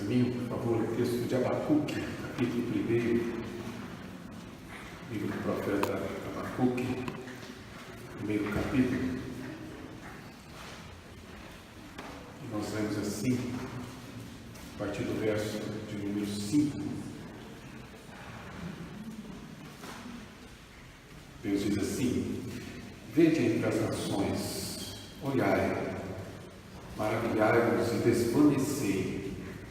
mim, por favor, o texto de Abacuque, capítulo 1, livro do profeta Abacuque, primeiro capítulo. E nós lemos assim, a partir do verso de número 5. Deus diz assim: vede entre as nações, olhai, maravilhai-vos e desvanecei,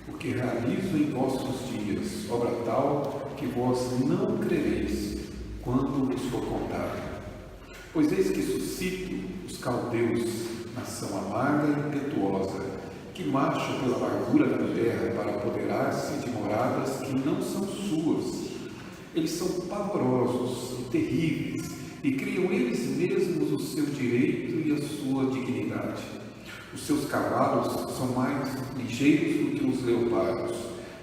porque realizo em vossos dias obra tal que vós não crereis quando vos for contado. Pois eis que suscito os caldeus, nação amarga e impetuosa, que marcham pela largura da terra para apoderar-se de moradas que não são suas. Eles são pavorosos e terríveis, e criam eles mesmos o seu direito e a sua dignidade. Os seus cavalos são mais ligeiros do que os leopardos,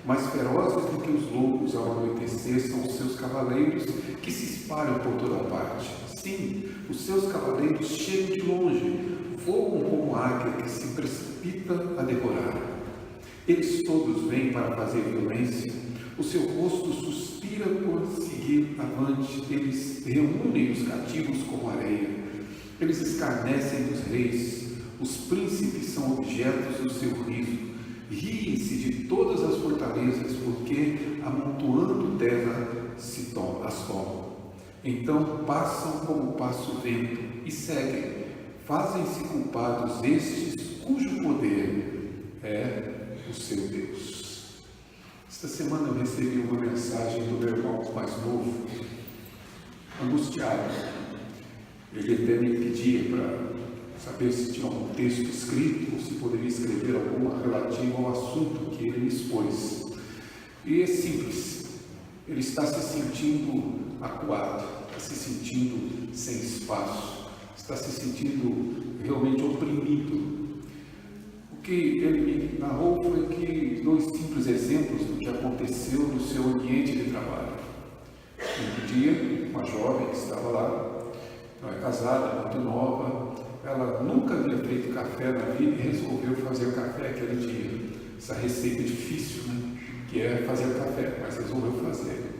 mais ferozes do que os lobos. Ao anoitecer são os seus cavaleiros, que se espalham por toda parte. Sim, os seus cavaleiros chegam de longe, voam como águia que se precipita a devorar. Eles todos vêm para fazer violência, o seu rosto suspira por seguir avante. Eles reúnem os cativos como areia, eles escarnecem dos reis, os príncipes são objetos do seu riso, riem-se de todas as fortalezas, porque amontoando terra as tomam. Então passam como passa o vento e seguem, fazem-se culpados estes cujo poder é o seu Deus. Esta semana eu recebi uma mensagem do meu irmão mais novo, angustiado. Ele até me pedia para saber se tinha algum texto escrito ou se poderia escrever alguma relativa ao assunto que ele me expôs. E é simples, ele está se sentindo acuado, está se sentindo sem espaço, está se sentindo realmente oprimido. O que ele me narrou foi que dois simples exemplos do que aconteceu no seu ambiente de trabalho. Um dia, uma jovem que estava lá, ela é casada, muito nova, ela nunca havia feito café na vida e resolveu fazer café aquele dia. Essa receita difícil, né? Que é fazer café, mas resolveu fazer.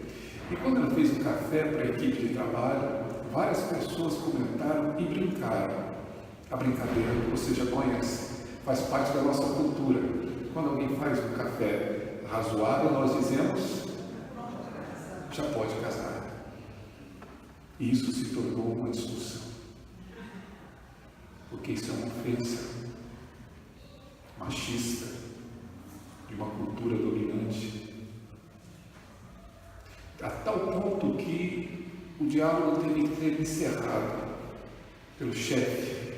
E quando ela fez o café para a equipe de trabalho, várias pessoas comentaram e brincaram. A brincadeira você já conhece, faz parte da nossa cultura. Quando alguém faz um café razoável, nós dizemos, já pode casar. E isso se tornou uma discussão, porque isso é uma ofensa machista de uma cultura dominante, a tal ponto que o diálogo teve que ser encerrado pelo chefe.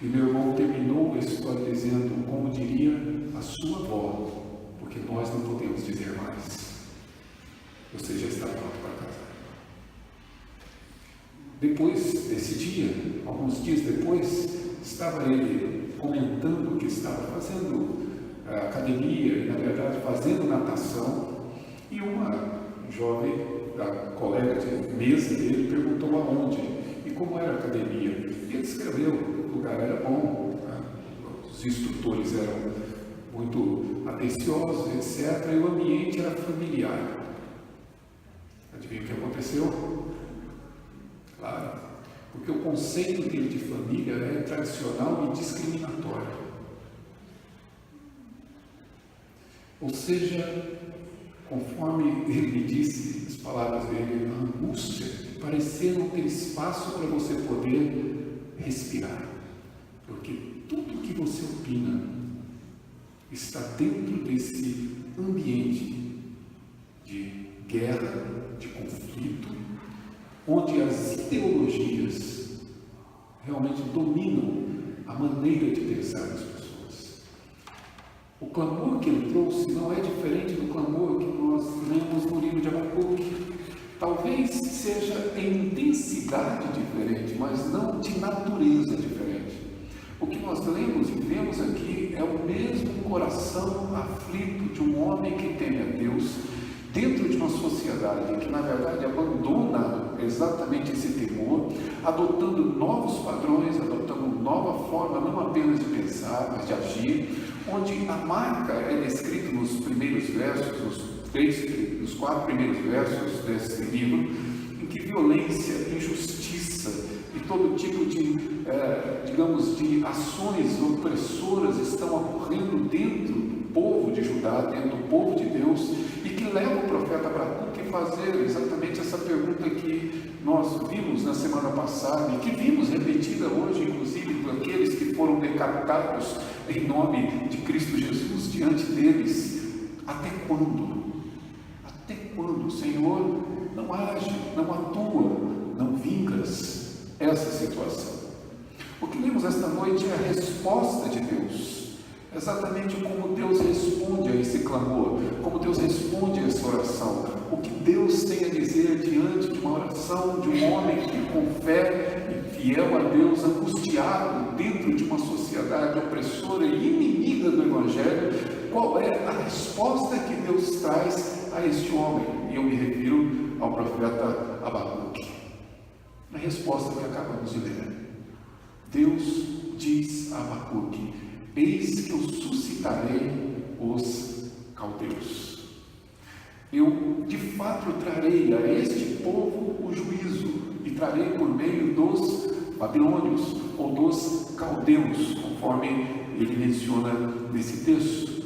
E meu irmão terminou a história dizendo, como diria a sua avó, porque nós não podemos dizer mais, você já está pronto para casar. Depois desse dia, alguns dias depois, estava ele comentando que estava fazendo academia e, na verdade, fazendo natação, e uma jovem, a colega de mesa dele, perguntou aonde e como era a academia. E ele descreveu, o lugar era bom, os instrutores eram muito atenciosos, etc., e o ambiente era familiar. Adivinha o que aconteceu? Claro, porque o conceito dele de família é tradicional e discriminatório. Ou seja, conforme ele me disse, as palavras dele, a angústia, parecia não ter espaço para você poder respirar. Porque tudo que você opina está dentro desse ambiente de guerra, de conflito, onde as ideologias realmente dominam a maneira de pensar das pessoas. O clamor que ele trouxe não é diferente do clamor que nós lemos no livro de Abacuque. Talvez seja em intensidade diferente, mas não de natureza diferente. O que nós lemos e vemos aqui é o mesmo coração aflito de um homem que teme a Deus, dentro de uma sociedade que, na verdade, abandona exatamente esse temor, adotando novos padrões, adotando nova forma, não apenas de pensar, mas de agir, onde a marca é descrita nos primeiros versos, nos 4 primeiros versos desse livro, em que violência, injustiça e todo tipo de, de ações opressoras estão ocorrendo dentro do povo de Judá, dentro do povo de Deus, e que leva o profeta Abacuque a fazer exatamente essa pergunta que nós vimos na semana passada e que vimos repetida hoje, inclusive, por aqueles que foram decapitados em nome de Cristo Jesus diante deles. Até quando? Até quando, Senhor, não age, não atua, não vingas essa situação? O que lemos esta noite é a resposta de Deus. Exatamente como Deus responde a esse clamor, como Deus responde a essa oração, o que Deus tem a dizer diante de uma oração de um homem que com fé e fiel a Deus, angustiado dentro de uma sociedade opressora e inimiga do Evangelho. Qual é a resposta que Deus traz a este homem? E eu me refiro ao profeta Abacuque. A resposta que acabamos de ler. Deus diz a Abacuque: eis que eu suscitarei os caldeus. Eu, de fato, trarei a este povo o juízo, e trarei por meio dos babilônios, ou dos caldeus, conforme ele menciona nesse texto.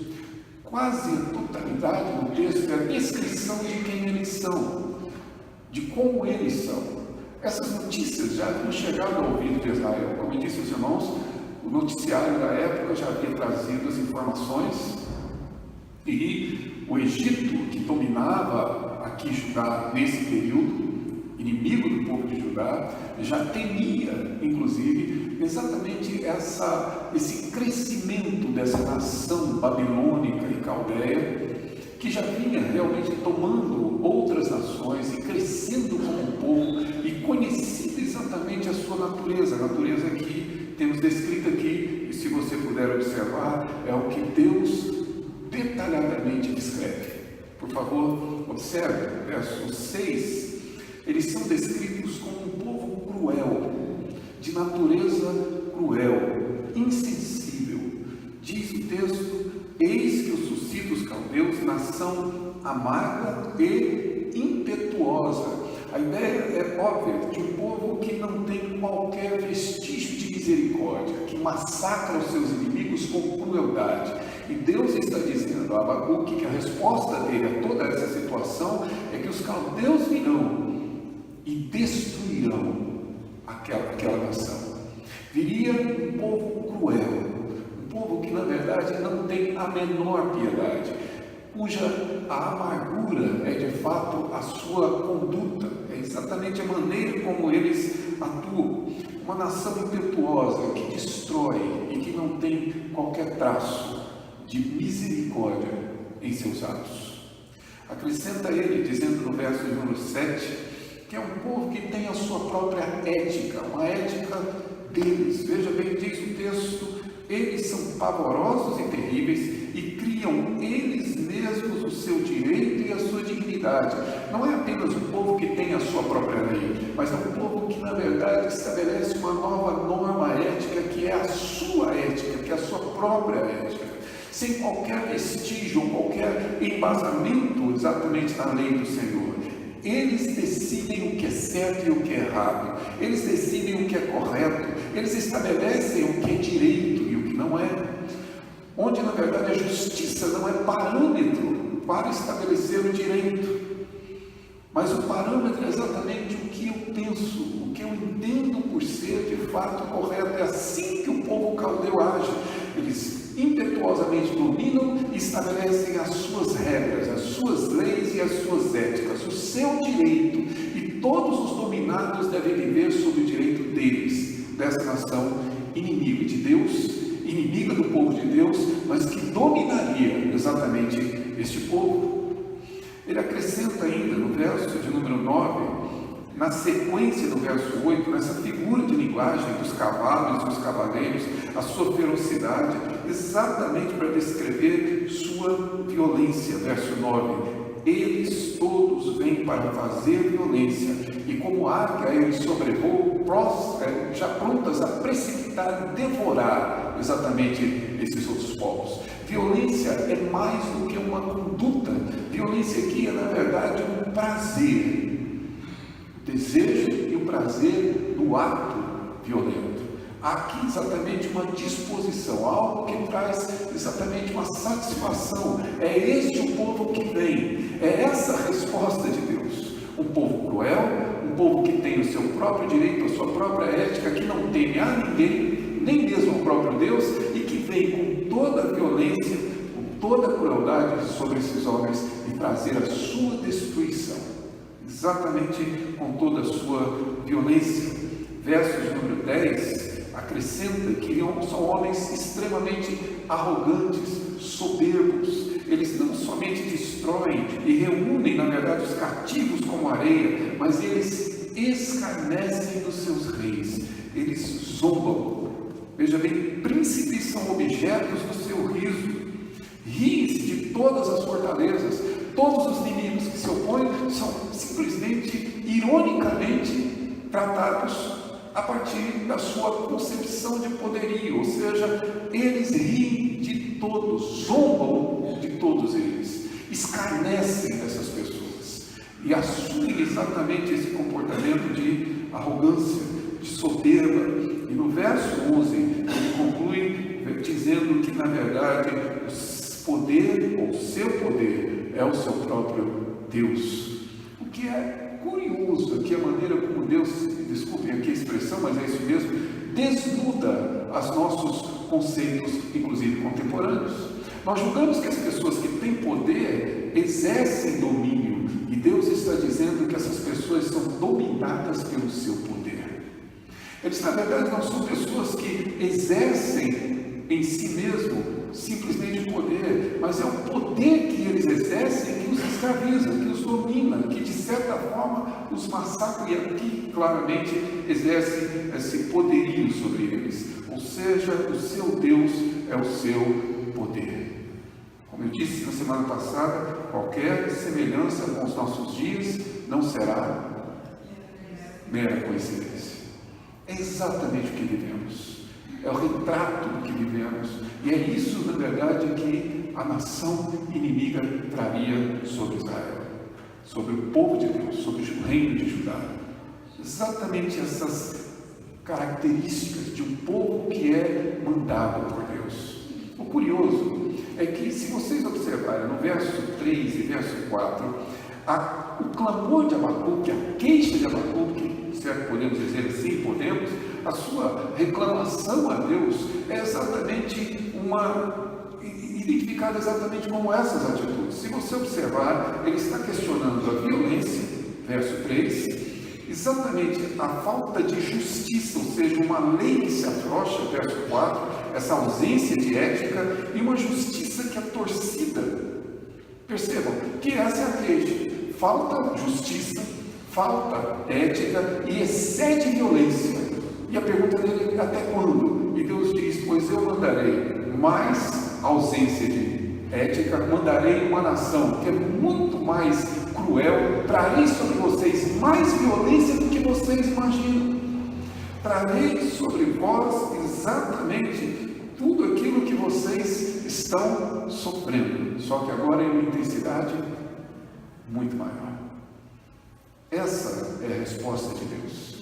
Quase a totalidade do texto é a descrição de quem eles são, de como eles são. Essas notícias já haviam chegado ao ouvido de Israel. Como eu disse aos irmãos, o noticiário da época já havia trazido as informações, e o Egito, que dominava aqui Judá nesse período, inimigo do povo de Judá, já temia, inclusive, exatamente esse crescimento dessa nação babilônica e caldeia, que já vinha realmente tomando outras nações e crescendo como povo e conhecendo exatamente a sua natureza, a natureza que temos descrita aqui, e se você puder observar, é o que Deus detalhadamente descreve. Por favor, observe, verso 6, eles são descritos como um povo cruel, de natureza cruel, insensível. Diz o texto: eis que eu suscito os caldeus, nação amarga e impetuosa. A ideia é óbvia, de um povo que não tem qualquer vestígio de misericórdia, que massacra os seus inimigos com crueldade. E Deus está dizendo a Abacuque que a resposta dele a toda essa situação é que os caldeus virão e destruirão aquela nação. Viria um povo cruel, um povo que na verdade não tem a menor piedade, cuja a amargura é de fato a sua conduta, é exatamente a maneira como eles atuam. Uma nação impetuosa que destrói e que não tem qualquer traço de misericórdia em seus atos. Acrescenta ele, dizendo no verso número 7, que é um povo que tem a sua própria ética, uma ética deles. Veja bem, diz o texto: eles são pavorosos e terríveis e criam eles mesmos o seu direito e a sua dignidade. Não é apenas um povo que tem a sua própria lei, mas é um povo que na verdade estabelece uma nova norma ética, que é a sua ética, que é a sua própria ética, sem qualquer vestígio ou qualquer embasamento exatamente na lei do Senhor. Eles decidem o que é certo e o que é errado, eles decidem o que é correto, eles estabelecem o que é direito e o que não é, onde na verdade a justiça não é parâmetro para estabelecer o direito, mas o parâmetro é exatamente o que eu penso, o que eu entendo por ser de fato correto. É assim que o povo caldeu age. Eles impetuosamente dominam e estabelecem as suas regras, as suas leis e as suas éticas, o seu direito, e todos os dominados devem viver sob o direito deles, dessa nação inimiga de Deus, inimiga do povo de Deus, mas que dominaria exatamente este povo. Ele acrescenta ainda no verso de número 9, na sequência do verso 8, nessa figura de linguagem dos cavalos e dos cavaleiros, a sua ferocidade, exatamente para descrever sua violência. Verso 9: eles todos vêm para fazer violência, e como águia eles sobrevoam, já prontas a precipitar e devorar exatamente esses outros povos. Violência é mais do que uma conduta. Violência aqui é, na verdade, um prazer. O desejo e o prazer do ato violento. Há aqui exatamente uma disposição, algo que traz exatamente uma satisfação. É este o povo que vem. É essa a resposta de Deus. Um povo cruel, um povo que tem o seu próprio direito, a sua própria ética, que não teme a ninguém, nem mesmo ao próprio Deus, e que vem com toda a violência, com toda a crueldade sobre esses homens e trazer a sua destruição, exatamente com toda a sua violência. Versos número 10 acrescenta que são homens extremamente arrogantes, soberbos. Eles não somente destroem e reúnem, na verdade, os cativos como areia, mas eles escarnecem dos seus reis, eles zombam. Veja bem, príncipes são objetos do seu riso. Riem-se de todas as fortalezas. Todos os inimigos que se opõem são simplesmente, ironicamente, tratados a partir da sua concepção de poderio. Ou seja, eles riem de todos, zombam de todos eles, escarnecem dessas pessoas e assumem exatamente esse comportamento de arrogância, de soberba. E no verso 11, ele conclui dizendo que, na verdade, o poder, ou seu poder, é o seu próprio Deus. O que é curioso aqui, a maneira como Deus, desculpem aqui a expressão, mas é isso mesmo, desnuda os nossos conceitos, inclusive contemporâneos. Nós julgamos que as pessoas que têm poder exercem domínio, e Deus está dizendo que essas pessoas são dominadas pelo seu poder. Eles, na verdade, não são pessoas que exercem em si mesmo simplesmente poder, mas é o poder que eles exercem que os escraviza, que os domina, que de certa forma os massacra, e aqui claramente exerce esse poderio sobre eles. Ou seja, o seu Deus é o seu poder. Como eu disse na semana passada, qualquer semelhança com os nossos dias não será mera coincidência. É exatamente o que vivemos, é o retrato do que vivemos, e é isso, na verdade, que a nação inimiga traria sobre Israel, sobre o povo de Deus, sobre o reino de Judá. Exatamente essas características de um povo que é mandado por Deus. O curioso é que, se vocês observarem no verso 3 e verso 4, o clamor de Abacuque, a queixa de Abacuque, será que podemos dizer assim? Podemos. A sua reclamação a Deus é exatamente identificada exatamente como essas atitudes. Se você observar, ele está questionando a violência, verso 3, exatamente a falta de justiça, ou seja, uma lei que se afrouxa, verso 4, essa ausência de ética, e uma justiça que é torcida. Percebam que essa é a queixa. Falta justiça, falta ética e excede violência. E a pergunta dele é: até quando? E Deus diz: pois eu mandarei mais ausência de ética, mandarei uma nação que é muito mais cruel, trarei sobre vocês mais violência do que vocês imaginam. Trarei sobre vós exatamente tudo aquilo que vocês estão sofrendo, só que agora em uma intensidade muito maior. Essa é a resposta de Deus.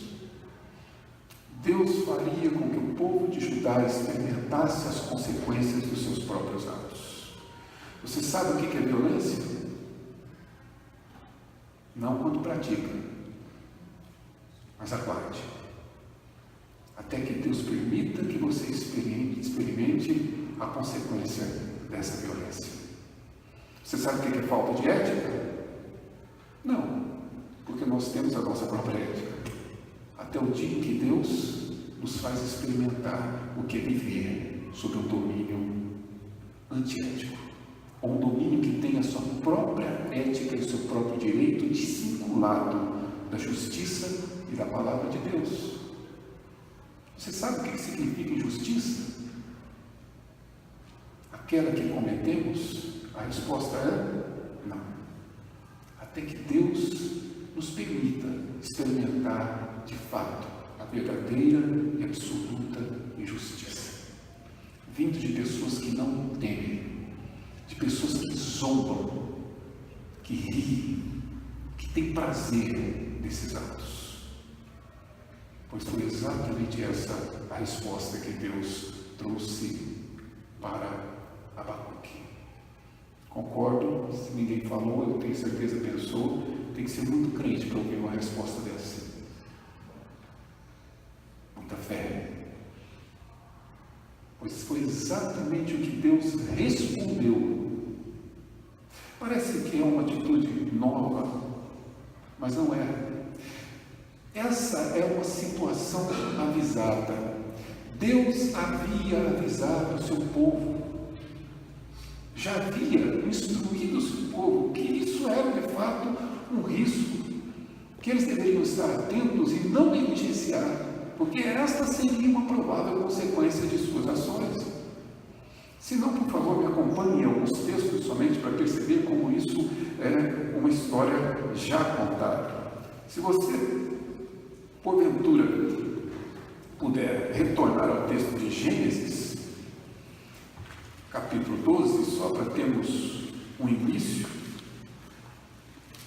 Deus faria com que o povo de Judá experimentasse as consequências dos seus próprios atos. Você sabe o que é violência? Não quando pratica, mas aguarde, até que Deus permita que você experimente a consequência dessa violência. Você sabe o que é falta de ética? Não, porque nós temos a nossa própria ética. Até o dia em que Deus nos faz experimentar o que é viver sob um domínio antiético, ou um domínio que tem a sua própria ética e o seu próprio direito desvinculado da justiça e da palavra de Deus. Você sabe o que significa injustiça? Aquela que cometemos? A resposta é não. Até que Deus nos permita experimentar de fato a verdadeira e absoluta injustiça, vindo de pessoas que não temem, pessoas que zombam, que riem, que têm prazer nesses atos. Pois foi exatamente essa a resposta que Deus trouxe para Abacuque. Concordo, se ninguém falou, eu tenho certeza pensou, tem que ser muito crente para ouvir uma resposta dessa. Muita fé. Pois foi exatamente o que Deus respondeu. Parece que é uma atitude nova, mas não é. Essa é uma situação avisada. Deus havia avisado o seu povo, já havia instruído o seu povo que isso era de fato um risco, que eles deveriam estar atentos e não negligenciar, porque esta seria uma provável consequência de suas ações. Se não, por favor, me acompanhe em alguns textos somente para perceber como isso é uma história já contada. Se você, porventura, puder retornar ao texto de Gênesis, capítulo 12, só para termos um início.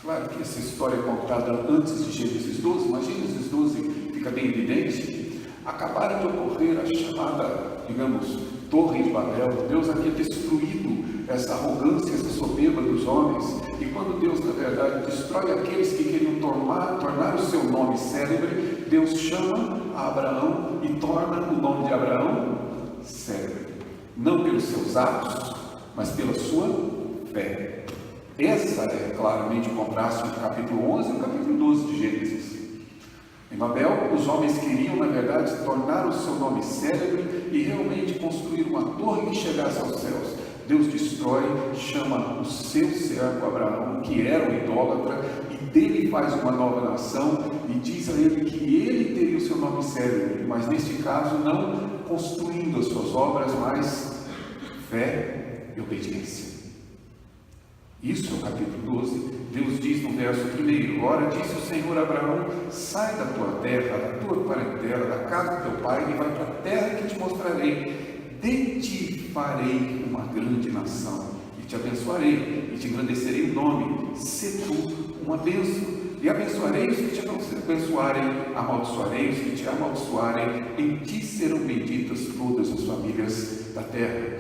Claro que essa história é contada antes de Gênesis 12, mas Gênesis 12 fica bem evidente. Acabaram de ocorrer a chamada, digamos, Torre de Babel. Deus havia destruído essa arrogância, essa soberba dos homens, e quando Deus, na verdade, destrói aqueles que queriam tornar o seu nome célebre, Deus chama a Abraão e torna o nome de Abraão célebre. Não pelos seus atos, mas pela sua fé. Essa é claramente o contraste entre o capítulo 11 e o capítulo 12 de Gênesis. Em Babel, os homens queriam, na verdade, tornar o seu nome célebre e realmente construir uma torre que chegasse aos céus. Deus destrói, chama o seu servo Abraão, que era um idólatra, e dele faz uma nova nação, e diz a ele que ele teria o seu nome célebre, mas neste caso não construindo as suas obras, mas fé e obediência. Isso é o capítulo 12. Deus diz no verso 1: Ora, disse o Senhor a Abraão: sai da tua terra, da tua parentela, da casa do teu pai, e vai para a terra que te mostrarei. De ti farei uma grande nação, e te abençoarei, e te engrandecerei o nome. Se tu uma bênção, e abençoarei os que te abençoarem, amaldiçoarei os que te amaldiçoarem, em ti serão benditas todas as famílias da terra.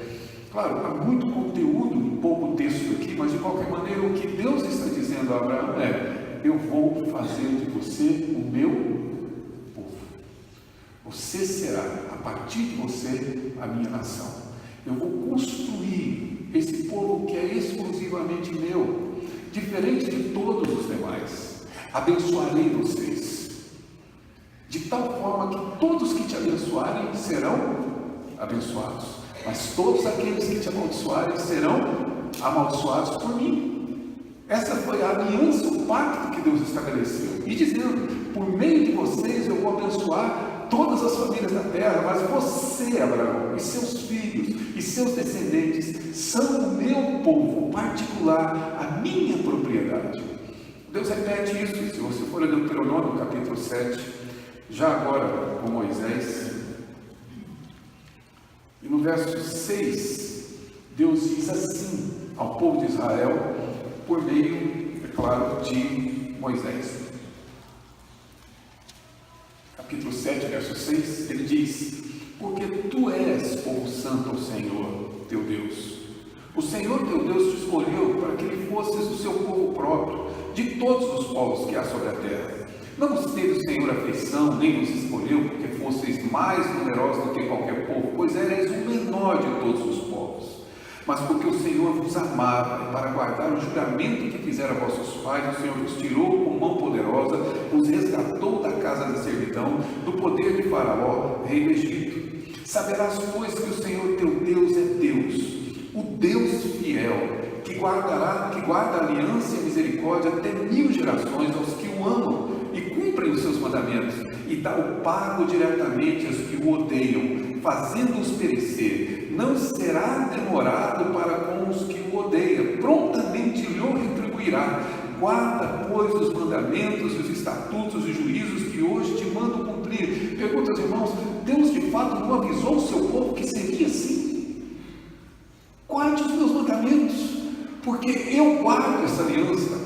Claro, há muito conteúdo em pouco texto aqui, mas de qualquer maneira o que Deus está dizendo a Abraão é: eu vou fazer de você o meu povo. Você será, a partir de você, a minha nação. Eu vou construir esse povo que é exclusivamente meu, diferente de todos os demais. Abençoarei vocês, de tal forma que todos que te abençoarem serão abençoados, mas todos aqueles que te amaldiçoarem serão amaldiçoados por mim. Essa foi a aliança, o pacto que Deus estabeleceu. E dizendo: por meio de vocês eu vou abençoar todas as famílias da terra, mas você, Abraão, e seus filhos, e seus descendentes, são o meu povo particular, a minha propriedade. Deus repete isso, se você for ler Deuteronômio, capítulo 7, já agora com Moisés. E no verso 6, Deus diz assim ao povo de Israel, por meio, é claro, de Moisés. Capítulo 7, verso 6, ele diz: porque tu és povo santo ao Senhor, teu Deus. O Senhor teu Deus te escolheu para que ele fosses o seu povo próprio, de todos os povos que há sobre a terra. Não vos teve o Senhor afeição, nem vos escolheu, porque fosseis mais numerosos do que qualquer povo, pois erais o menor de todos os povos. Mas porque o Senhor vos amava, e para guardar o juramento que fizera a vossos pais, o Senhor vos tirou com mão poderosa, vos resgatou da casa da servidão, do poder de Faraó, rei do Egito. Saberás, pois, que o Senhor teu Deus é Deus, o Deus fiel, que guarda a aliança e a misericórdia até 1000 gerações aos que o amam e cumprem os seus mandamentos, e dá o pago diretamente aos que o odeiam, fazendo-os perecer. Não será demorado para com os que o odeiam, prontamente lhe retribuirá. Guarda, pois, os mandamentos, os estatutos e juízos que hoje te mando cumprir. Pergunta aos irmãos: Deus de fato não avisou o seu povo que seria assim? Guarde os meus mandamentos. porque eu guardo essa aliança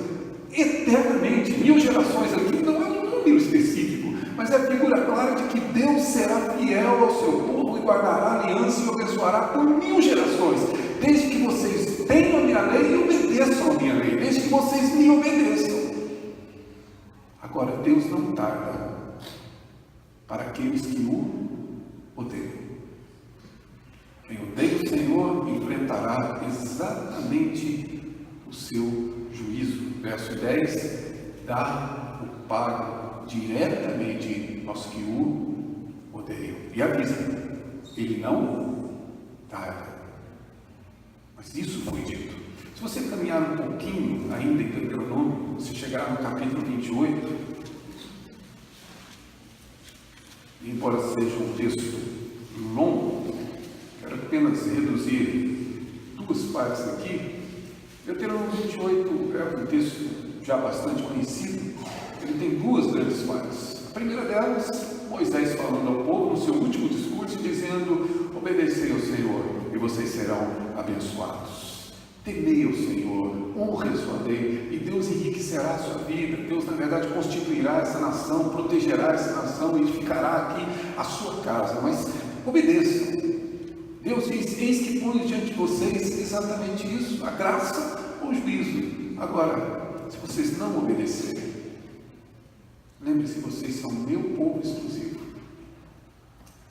eternamente. 1000 gerações aqui não é um número específico, mas é a figura clara de que Deus será fiel ao seu povo e guardará a aliança e o abençoará por 1000 gerações, desde que vocês tenham a minha lei e obedeçam a minha lei, desde que vocês me obedeçam. Agora, Deus não tarda para aqueles que o odeiam. Quem odeia o Senhor enfrentará exatamente o seu juízo. Verso 10, dá o pago diretamente aos que o odeiam. E avisa, ele não tarda. Mas isso foi dito. Se você caminhar um pouquinho ainda em Deuteronômio, você chegará no capítulo 28, embora seja um texto longo, quero apenas reduzir 2 partes aqui. Deuteronômio 28 é um texto já bastante conhecido. Ele tem 2 grandes partes. A primeira delas, Moisés falando ao povo no seu último discurso, dizendo: obedecei ao Senhor e vocês serão abençoados. Temei ao Senhor, honre a sua lei, e Deus enriquecerá a sua vida. Deus, na verdade, constituirá essa nação, protegerá essa nação, edificará aqui a sua casa. Mas obedeçam. Deus diz: eis que ponho diante de vocês exatamente isso, a graça ou o juízo. Agora, se vocês não obedecerem, lembre-se, vocês são meu povo exclusivo,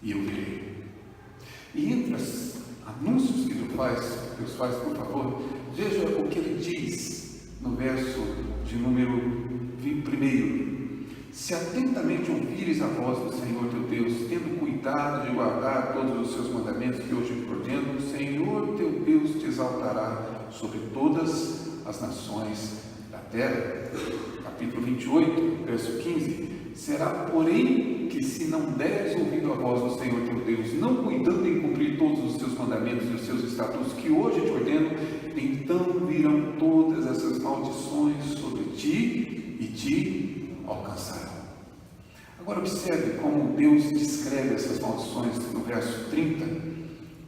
e eu virei. E entre os anúncios que Deus faz, por favor, veja o que ele diz no verso de número 1. Se atentamente ouvires a voz do Senhor teu Deus, tendo cuidado de guardar todos os seus mandamentos que hoje te ordeno, o Senhor teu Deus te exaltará sobre todas as nações da terra. Capítulo 28, verso 15. Será, porém, que se não deres ouvido a voz do Senhor teu Deus, não cuidando em cumprir todos os teus mandamentos e os seus estatutos que hoje te ordeno, então virão todas essas maldições sobre ti e te alcançarão. Agora observe como Deus descreve essas maldições no verso 30.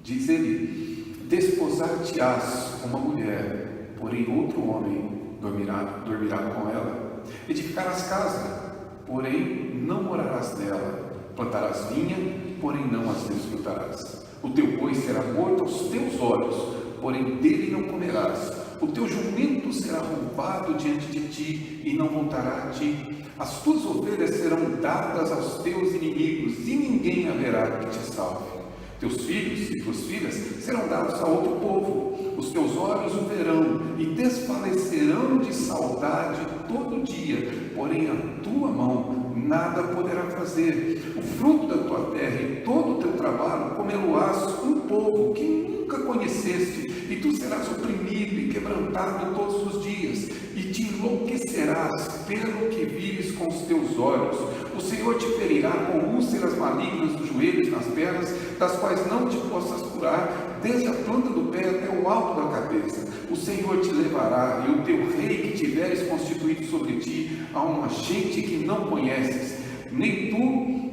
Diz ele: desposar-te-ás uma mulher, porém outro homem dormirá com ela. Edificarás casa, porém não morarás nela. Plantarás vinha, porém não as desfrutarás. O teu boi será morto aos teus olhos, porém dele não comerás. O teu jumento será roubado diante de ti e não voltará a ti. As tuas ovelhas serão dadas aos teus inimigos e ninguém haverá que te salve. Teus filhos e tuas filhas serão dados a outro povo. Os teus olhos o verão e desfalecerão de saudade todo dia, porém a tua mão nada poderá fazer. O fruto da tua terra e todo o teu trabalho comê-lo-ás um povo que nunca conheceste, e tu serás oprimido e quebrantado todos os dias, e te enlouquecerás pelo que vives com os teus olhos. O Senhor te ferirá com úlceras malignas dos joelhos e nas pernas, das quais não te possas curar, desde a planta do pé até o alto da cabeça. O Senhor te levará, e o teu rei que tiveres constituído sobre ti, a uma gente que não conheces, nem tu,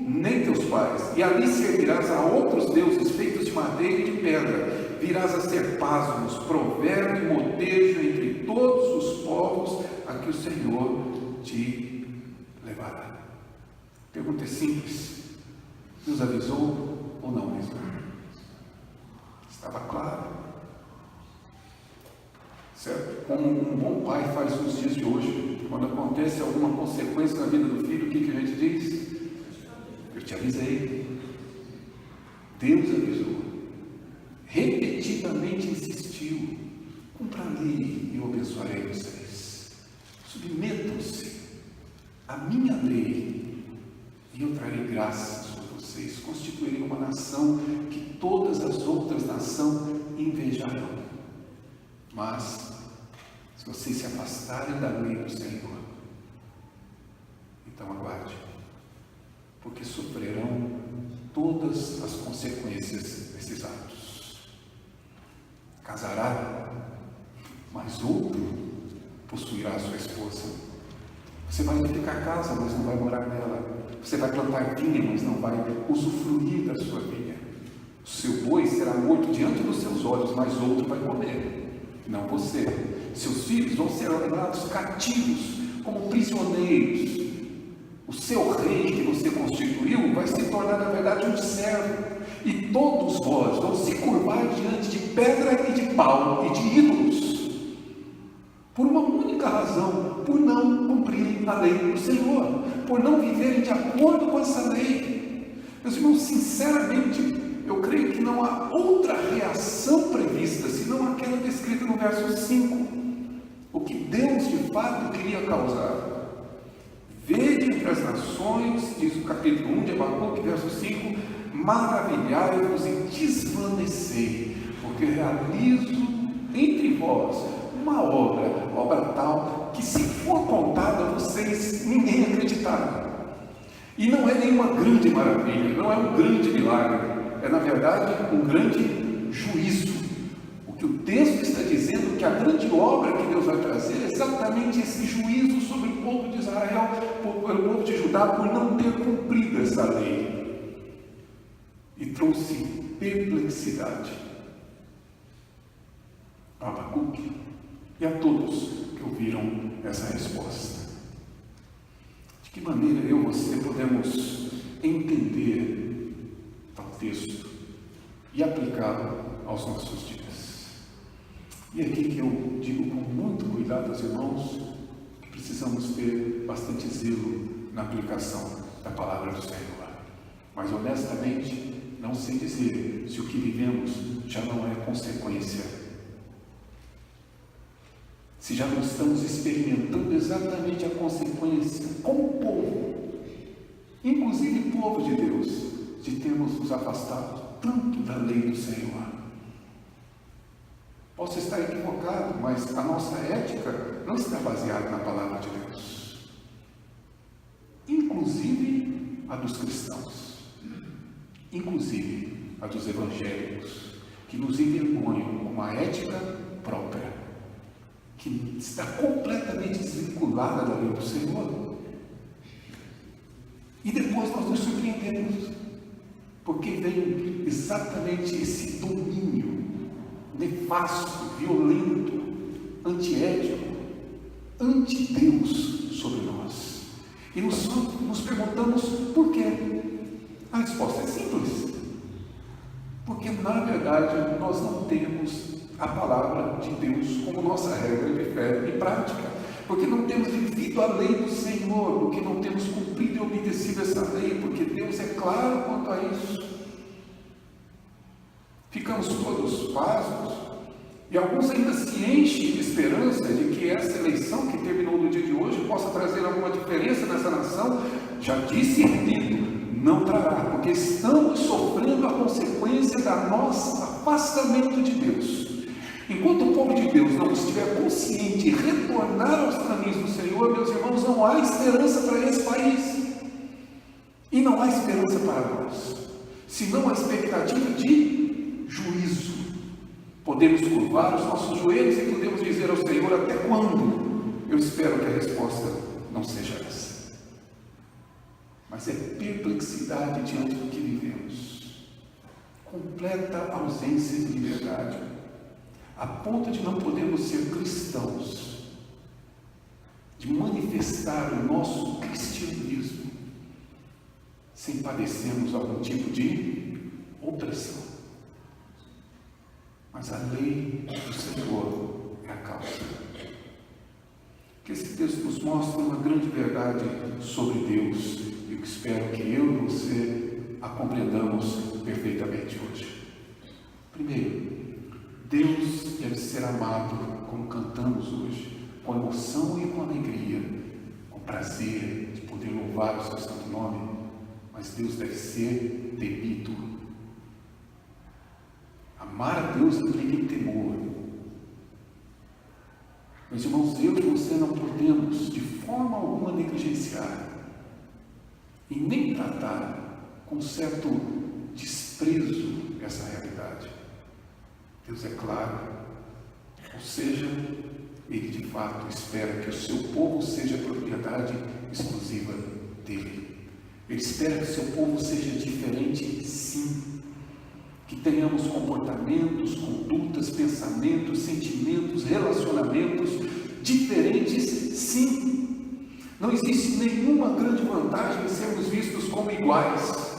nem teus pais, e ali servirás a outros deuses feitos de madeira e de pedra. Virás a ser pasmos, provérbio e motejo entre todos os povos a que o Senhor te levará. Pergunta é simples: Deus avisou ou não avisou? Estava claro, certo? Como um bom pai faz nos dias de hoje, quando acontece alguma consequência na vida do filho, o que a gente diz? Eu te avisei. Deus avisou, repetidamente insistiu: cumpra a lei e eu abençoarei vocês. Submetam-se à minha lei e eu trarei graça sobre vocês. Constituirei uma nação que todas as outras nações invejarão. Mas se vocês se afastarem da lei do Senhor, então aguarde, porque sofrerão todas as consequências desses atos. Casará, mas outro possuirá sua esposa. Você vai edificar casa, mas não vai morar nela. Você vai plantar vinha, mas não vai usufruir da sua vinha. O seu boi será morto diante dos seus olhos, mas outro vai comer. não você. Seus filhos vão ser levados cativos, como prisioneiros. O seu rei que você constituiu vai se tornar, na verdade, um servo. E todos vós vão se curvar diante de pedra e de pau e de ídolos, por uma única razão: por não cumprirem a lei do Senhor, por não viverem de acordo com essa lei. Meus irmãos, sinceramente, eu creio que não há outra reação prevista senão aquela descrita no verso 5. O que Deus de fato queria causar. Vede entre as nações, diz o capítulo 1 de Abacuque, verso 5, maravilhai-vos e desvanecei, porque realizo entre vós uma obra tal, que se for contada a vocês, ninguém acreditará. E não é nenhuma grande maravilha, não é um grande milagre, é na verdade um grande juízo. O que o texto está dizendo, que a grande obra que Deus vai trazer é exatamente esse juízo sobre o povo de Israel, pelo povo de Judá, por não ter cumprido essa lei. E trouxe perplexidade a Abacuque e a todos que ouviram essa resposta. De que maneira eu e você podemos entender tal texto e aplicá-lo aos nossos dias? E aqui que eu digo com muito cuidado aos irmãos que precisamos ter bastante zelo na aplicação da palavra do Senhor. Mas honestamente, não sei dizer se o que vivemos já não é consequência. Se já não estamos experimentando exatamente a consequência, como povo, inclusive povo de Deus, de termos nos afastado tanto da lei do Senhor. Posso estar equivocado, mas a nossa ética não está baseada na palavra de Deus, inclusive a dos cristãos, inclusive a dos evangélicos, que nos envergonham com uma ética própria, que está completamente desvinculada da lei do Senhor. E depois nós nos surpreendemos, porque vem exatamente esse domínio nefasto, violento, antiético, anti-Deus sobre nós. E nos perguntamos por quê. A resposta é simples. Porque, na verdade, nós não temos a palavra de Deus como nossa regra de fé e prática. Porque não temos vivido a lei do Senhor, porque não temos cumprido e obedecido essa lei, porque Deus é claro quanto a isso. Ficamos todos pasmos, e alguns ainda se enchem de esperança de que essa eleição que terminou no dia de hoje possa trazer alguma diferença nessa nação. Já disse e repito, não trará, porque estamos sofrendo a consequência da nosso afastamento de Deus. Enquanto o povo de Deus não estiver consciente e retornar aos caminhos do Senhor, meus irmãos, não há esperança para esse país. E não há esperança para nós, senão a expectativa de juízo. Podemos curvar os nossos joelhos e podemos dizer ao Senhor: até quando? Eu espero que a resposta não seja essa. Mas é perplexidade diante do que vivemos. Completa ausência de liberdade, a ponto de não podermos ser cristãos, de manifestar o nosso cristianismo, sem padecermos algum tipo de opressão. Mas a lei do Senhor é a causa. Que esse texto nos mostra uma grande verdade sobre Deus, e eu espero que eu e você a compreendamos perfeitamente hoje. Primeiro, Deus deve ser amado como cantamos hoje, com emoção e com alegria, com prazer de poder louvar o seu santo nome, mas Deus deve ser temido. Amar a Deus implica temor. Meus irmãos, eu e você não podemos de forma alguma negligenciar e nem tratar com certo desprezo essa realidade. Deus é claro, ou seja, Ele de fato espera que o seu povo seja propriedade exclusiva dele. Ele espera que o seu povo seja diferente, sim. Que tenhamos comportamentos, condutas, pensamentos, sentimentos, relacionamentos diferentes, sim. Não existe nenhuma grande vantagem em sermos vistos como iguais.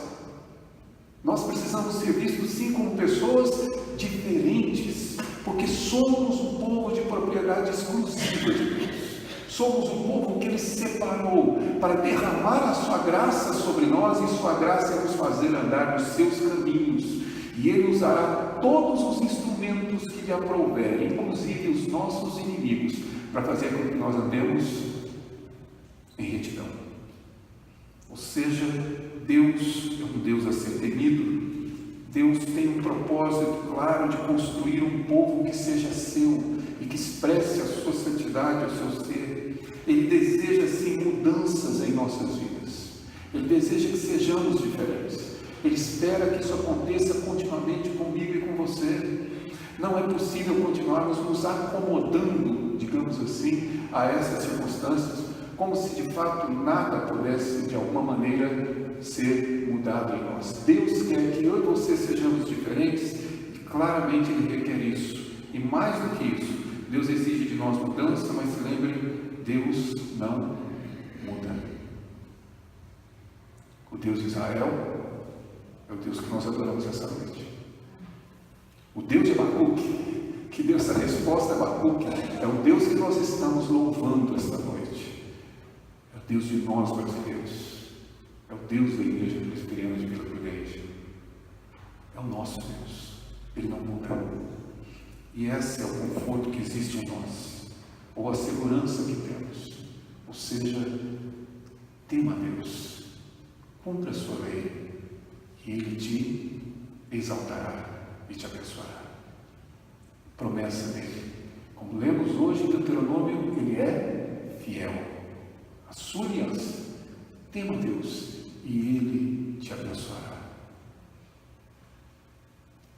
Nós precisamos ser vistos, sim, como pessoas diferentes, porque somos um povo de propriedade exclusiva de Deus. Somos um povo que Ele separou para derramar a sua graça sobre nós, e sua graça é nos fazer andar nos seus caminhos. E Ele usará todos os instrumentos que lhe aprouverem, inclusive os nossos inimigos, para fazer com que nós andemos em retidão. Ou seja, Deus é um Deus a ser temido. Deus tem um propósito claro de construir um povo que seja seu e que expresse a sua santidade, o seu ser. Ele deseja, sim, mudanças em nossas vidas. Ele deseja que sejamos diferentes. Ele espera que isso aconteça continuamente comigo e com você. Não é possível continuarmos nos acomodando, digamos assim, a essas circunstâncias, como se de fato nada pudesse de alguma maneira ser mudado em nós. Deus quer que eu e você sejamos diferentes, e claramente Ele requer isso. E mais do que isso, Deus exige de nós mudança, mas se lembre, Deus não muda. O Deus de Israel é o Deus que nós adoramos essa noite. O Deus de Abacuque, que deu essa resposta a Abacuque, é o Deus que nós estamos louvando esta noite. É o Deus de nós brasileiros. É o Deus da Igreja Presbiteriana de Vila Prudente. É o nosso Deus. Ele não muda. E esse é o conforto que existe em nós, ou a segurança que temos. Ou seja, tema a Deus, cumpra a sua lei, e Ele te exaltará e te abençoará. Promessa dele. Como lemos hoje em Deuteronômio, Ele é fiel. A sua aliança. Tema a Deus e Ele te abençoará.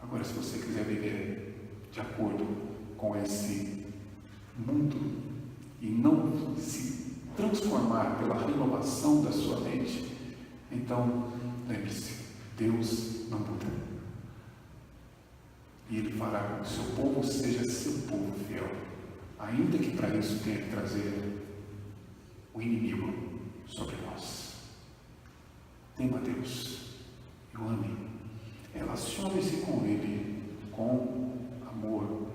Agora, se você quiser viver de acordo com esse mundo e não se transformar pela renovação da sua mente, então lembre-se, Deus não muda. E Ele fará com que o seu povo seja seu povo fiel, ainda que para isso tenha que trazer o inimigo sobre nós. Tema a Deus e o ame. Relacione-se com Ele com amor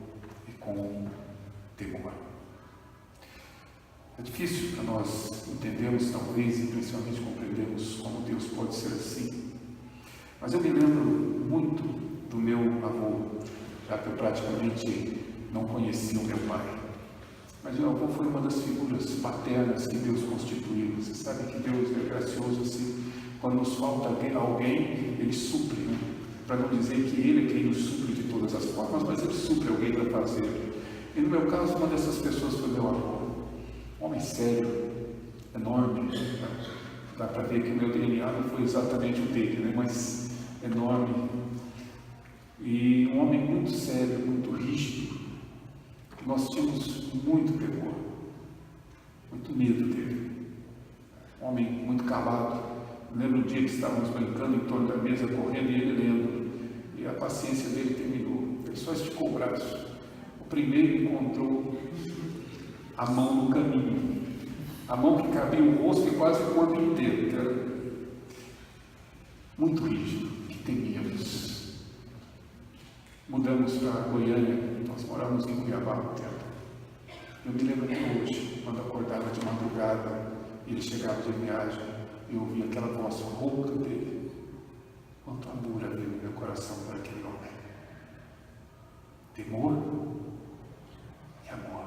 e com temor. É difícil para nós entendermos, talvez, e principalmente compreendermos como Deus pode ser assim. Mas eu me lembro muito do meu avô, já que eu praticamente não conhecia o meu pai. Mas meu avô foi uma das figuras paternas que Deus constituiu. Você sabe que Deus é gracioso assim. Quando nos falta alguém, Ele supre, né? Para não dizer que Ele é quem nos supre de todas as formas, mas Ele supre alguém para fazer. E no meu caso, uma dessas pessoas foi meu avô. Um homem sério, enorme. Dá para ver que o meu DNA não foi exatamente o dele, né? Mas enorme. E um homem muito sério, muito rígido. Nós tínhamos muito temor, muito medo dele. Um homem muito calado. Lembro um dia que estávamos brincando em torno da mesa, correndo, e ele lendo. E a paciência dele terminou. Ele só esticou o braço. O primeiro encontrou a mão no caminho. A mão que cabia o rosto e quase o corpo inteiro. Que era muito rígido, que temíamos. Mudamos para Goiânia. Nós moramos em Cuiabá há um tempo. Eu me lembro até hoje, quando acordava de madrugada, e ele chegava de viagem, eu ouvia aquela voz rouca dele. Quanto amor havia no meu coração por aquele homem. Temor e amor.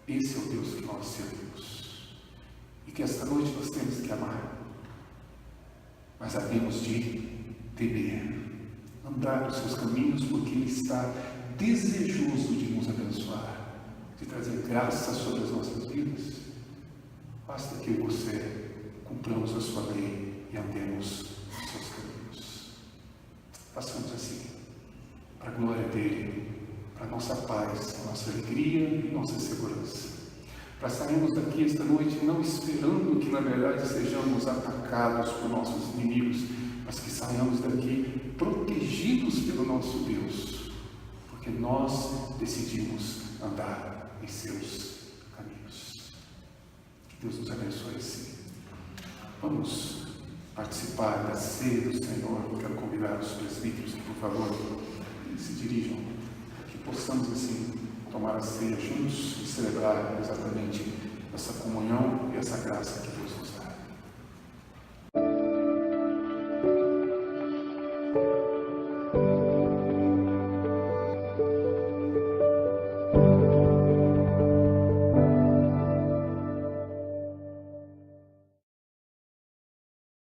Esse é o Deus que nós servimos. E que esta noite nós temos que amar. Mas havemos de temer. Andar nos seus caminhos, porque Ele está desejoso de nos abençoar, de trazer graça sobre as nossas vidas. Basta que eu e você cumpramos a sua lei e andemos nos seus caminhos. Façamos assim, para a glória dEle, para a nossa paz, a nossa alegria e nossa segurança. Para sairmos daqui esta noite não esperando que na verdade sejamos atacados por nossos inimigos, mas que saiamos daqui protegidos pelo nosso Deus, porque nós decidimos andar em seus caminhos. Que Deus nos abençoe assim. Vamos participar da ceia do Senhor. Eu quero convidar os presbíteros que, por favor, se dirijam, para que possamos assim tomar a ceia juntos e celebrar exatamente essa comunhão e essa graça que Deus nos